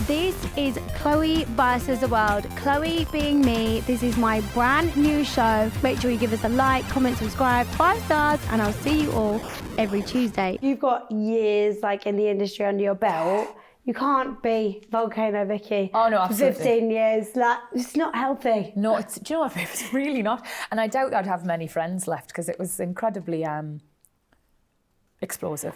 This is Chloe versus the World. Chloe being me. This is my brand new show. Make sure you give us a like, comment, subscribe, 5 stars, and I'll see you all every Tuesday. You've got years like in the industry under your belt. You can't be Volcano Vicky. Oh no, absolutely. 15 years, like, it's not healthy. No, do you know what, babe? It's really not. And I doubt I'd have many friends left because it was incredibly explosive.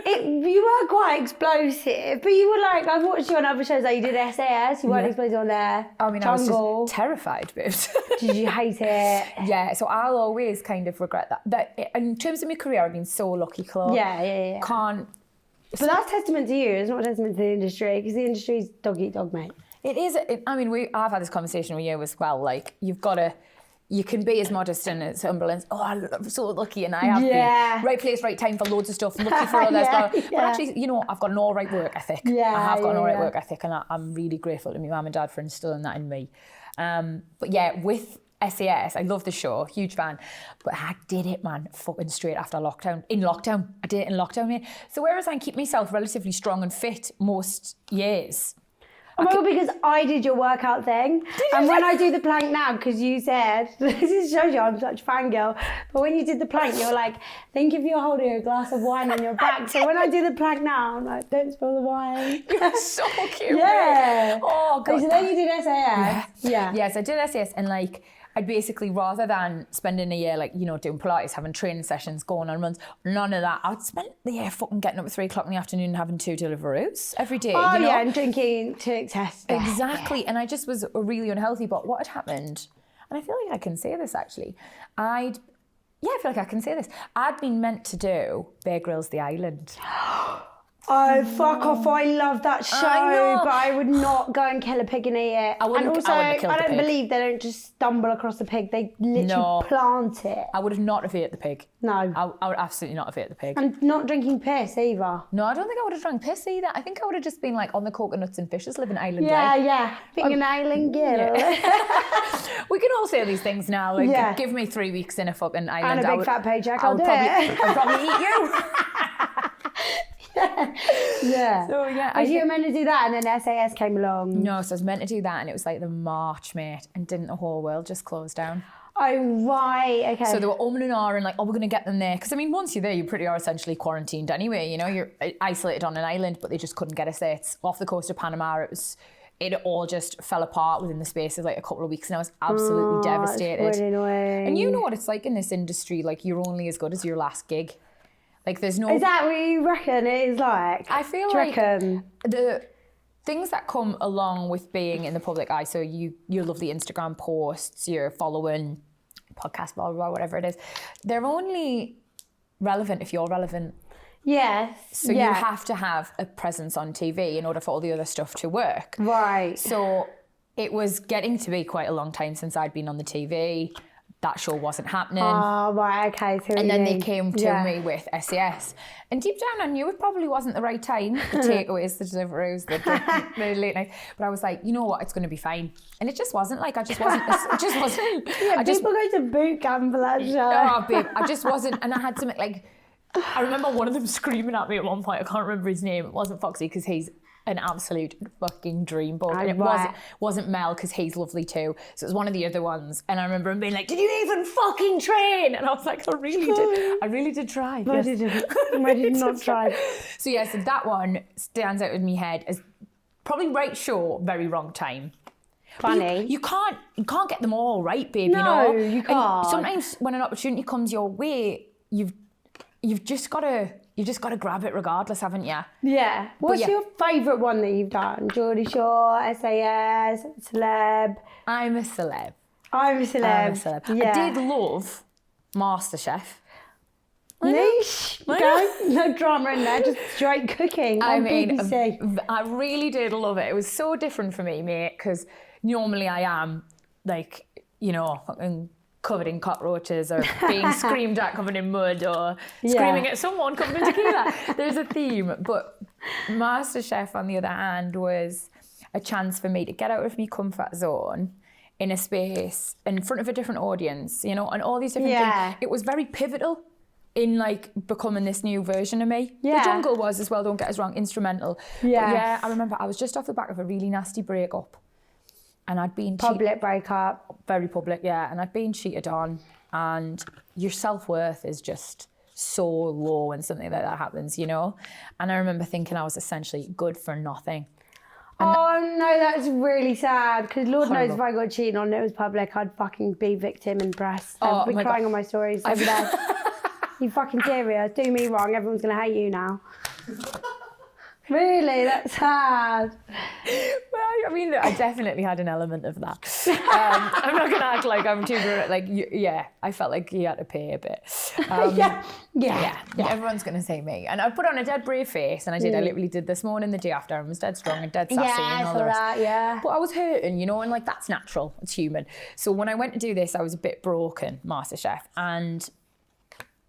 You were quite explosive, but you were like, I've watched you on other shows, like you did SAS, you weren't explosive on there. I mean, Jungle. I was just terrified, babe. Did you hate it? Yeah, so I'll always kind of regret that. That in terms of my career, I've been so lucky, Chloe. Yeah. Can't. But that's testament to you, it's not a testament to the industry, because the industry's dog eat dog, mate. It is. I've had this conversation with you as well. Like, you can be as modest and as humble and, I'm so lucky and I have been. Right place, right time for loads of stuff, lucky for others. But actually, I've got an all right work ethic. I have got an all right work ethic, and I'm really grateful to my mum and dad for instilling that in me. But yeah, with SAS, I love the show, huge fan, but I did it, man, fucking straight after lockdown. I did it in lockdown, mate. So whereas I keep myself relatively strong and fit most years. Well, because I did your workout thing, and when I do the plank now, because you said, this shows you I'm such a fangirl, but when you did the plank, you were like, think if you're holding a glass of wine on your back. So when I do the plank now, I'm like, don't spill the wine. You're so cute. Yeah. Oh, God. So then you did SAS. Yeah. Yes, I did SAS, and like, I'd basically, rather than spending a year like, doing Pilates, having training sessions, going on runs, none of that, I'd spend the year fucking getting up at 3 o'clock in the afternoon and having 2 Deliveroos every day. Oh, yeah, and drinking to excess. Exactly. And I just was really unhealthy. But what had happened, and I feel like I can say this actually, I feel like I can say this. I'd been meant to do Bear Grylls The Island. Oh, fuck off. I love that show, but I would not go and kill a pig and eat it. I don't believe they don't just stumble across a pig. They literally plant it. I would have not have ate the pig. No. I would absolutely not have ate the pig. And not drinking piss either. No, I don't think I would have drunk piss either. I think I would have just been like on the coconuts and fishes, living island life. Yeah. Being an island girl. Yeah. We can all say these things now. Like, give me 3 weeks in a fucking island. And a big fat paycheck, I'll probably eat you. Yeah. So yeah, you were meant to do that, and then SAS came along. No, so I was meant to do that, and it was like the March, mate, and didn't the whole world just close down? Oh right, okay. So they were and ahhing, like, we're going to get them there, because I mean, once you're there, you pretty are essentially quarantined anyway. You're isolated on an island, but they just couldn't get us there. It's off the coast of Panama. It all just fell apart within the space of like a couple of weeks, and I was absolutely devastated. That's really annoying. And you know what it's like in this industry, like, you're only as good as your last gig. Like, there's no... Is that what you reckon it is like? I feel like the things that come along with being in the public eye, so your lovely Instagram posts, your following, podcast, blah, blah, blah, whatever it is, they're only relevant if you're relevant. Yes. So you have to have a presence on TV in order for all the other stuff to work. Right. So it was getting to be quite a long time since I'd been on the TV. That show wasn't happening. Oh, right, okay. And then they came to me with SAS. And deep down, I knew it probably wasn't the right time. The takeaways, the Deliveroos, the late night. But I was like, you know what? It's going to be fine. And it just wasn't. Like, it just wasn't. Yeah, people go to boot camp for that show. Oh, babe, I just wasn't. And I had to, like, I remember one of them screaming at me at one point. I can't remember his name. It wasn't Foxy, because he's an absolute fucking dreamboat. And it wasn't Mel, because he's lovely too. So it was one of the other ones. And I remember him being like, did you even fucking train? And I was like, I really did try. But yes. I did not try. So yeah, so that one stands out in my head as probably right show, very wrong time. Funny. You can't get them all right, babe, No, you can't. And sometimes when an opportunity comes your way, you've just got to grab it regardless, haven't you? Yeah. What's your favourite one that you've done? Geordie Shore, SAS, Celeb? I'm a celeb. Yeah. I did love MasterChef. Niche. No drama in there, just straight cooking on BBC. I really did love it. It was so different for me, mate, because normally I am, like, fucking covered in cockroaches, or being screamed at covered in mud, or screaming at someone covered in tequila. There's a theme. But MasterChef, on the other hand, was a chance for me to get out of my comfort zone in a space in front of a different audience, and all these different things. It was very pivotal in like becoming this new version of me. Yeah. The jungle was as well, don't get us wrong, instrumental. Yeah. But yeah, I remember I was just off the back of a really nasty breakup and I'd been Public breakup. very public, yeah, and I'd been cheated on, and your self-worth is just so low when something like that happens, you know? And I remember thinking I was essentially good for nothing. Oh no, that's really sad. Because Lord knows if I got cheated on and it was public, I'd fucking be victim impressed. I'd be crying on my stories every day. You fucking serious? Do me wrong, everyone's gonna hate you now. Really, that's sad. Well, I mean, I definitely had an element of that. I'm not gonna act like I'm too good. Like, yeah, I felt like you had to pay a bit. Yeah. Everyone's gonna say me, and I put on a dead brave face, and I did. I literally did this morning, the day after, and was dead strong and dead sassy and all the rest. Yeah. But I was hurting, you know, and like that's natural. It's human. So when I went to do this, I was a bit broken, MasterChef, and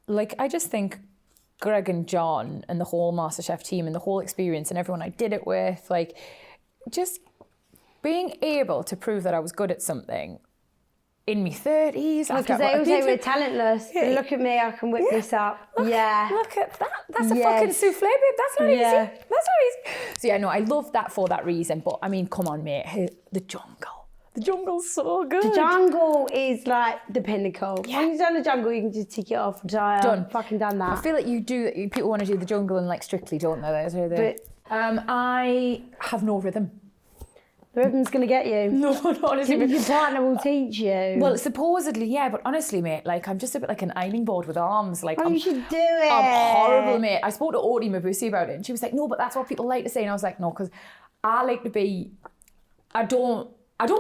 like I just think Greg and John and the whole MasterChef team and the whole experience and everyone I did it with, like, just being able to prove that I was good at something in my 30s. Because they all say we're talentless. Yeah. Look at me, I can whip this up. Look at that. That's a fucking souffle, babe. That's not easy. That's not easy. So yeah, no, I love that for that reason. But I mean, come on, mate. The jungle. The jungle's so good. The jungle is like the pinnacle. Yeah. When you've done the jungle, you can just tick it off and say, done. Fucking done that. I feel like people want to do the jungle and like Strictly, don't they? I have no rhythm. The rhythm's going to get you. No, honestly. Your partner will teach you. Well, supposedly, yeah, but honestly, mate, like I'm just a bit like an ironing board with arms. Like, you should do it. I'm horrible, mate. I spoke to Audie Mabusi about it and she was like, no, but that's what people like to say. And I was like, no, because I like to be, I don't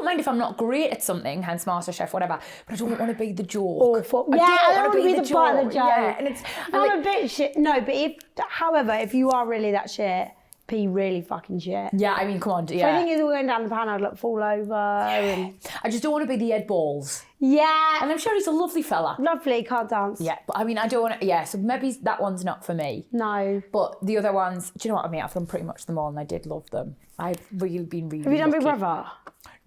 mind if I'm not great at something, hence MasterChef, whatever, but I don't want to be the joke. Awful. I don't want to be the part of the joke. Yeah, and I'm a bit shit. No, but if you are really that shit, be really fucking shit. Yeah, I mean, come on, yeah. So I think it's going down the pan, I'd like fall over. And... I just don't want to be the Ed Balls. Yeah. And I'm sure he's a lovely fella. Lovely, can't dance. Yeah, but I mean, I don't want to, yeah, so maybe that one's not for me. No. But the other ones, do you know what I mean? I've done pretty much them all and I did love them. I've really been really Have you done lucky. Big Brother?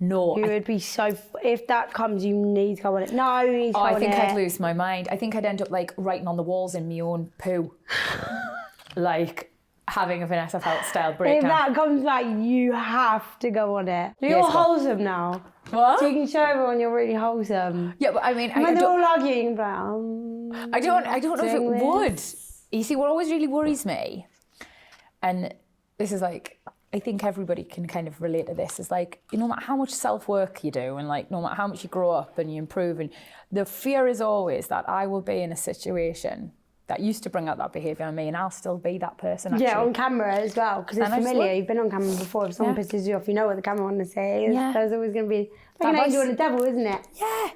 No. You would be so... If that comes, you need to go on it. No, you need to go on it. I think I'd lose my mind. I think I'd end up like writing on the walls in my own poo. Like having a Vanessa Feltz style breakdown. If that comes back, you have to go on it. You're wholesome now. What? So you can show everyone you're really wholesome. Yeah, but I mean... When they're all arguing about... I don't know if it would. You see, what always really worries me, and this is like... I think everybody can kind of relate to this. It's like, no matter how much self-work you do and like no matter how much you grow up and you improve, and the fear is always that I will be in a situation that used to bring out that behaviour in me and I'll still be that person actually. Yeah, on camera as well, because it's familiar. You've been on camera before. If someone pisses you off, you know what the camera wants to say. Yeah. There's always going to be like an angel and a devil, isn't it? Yeah.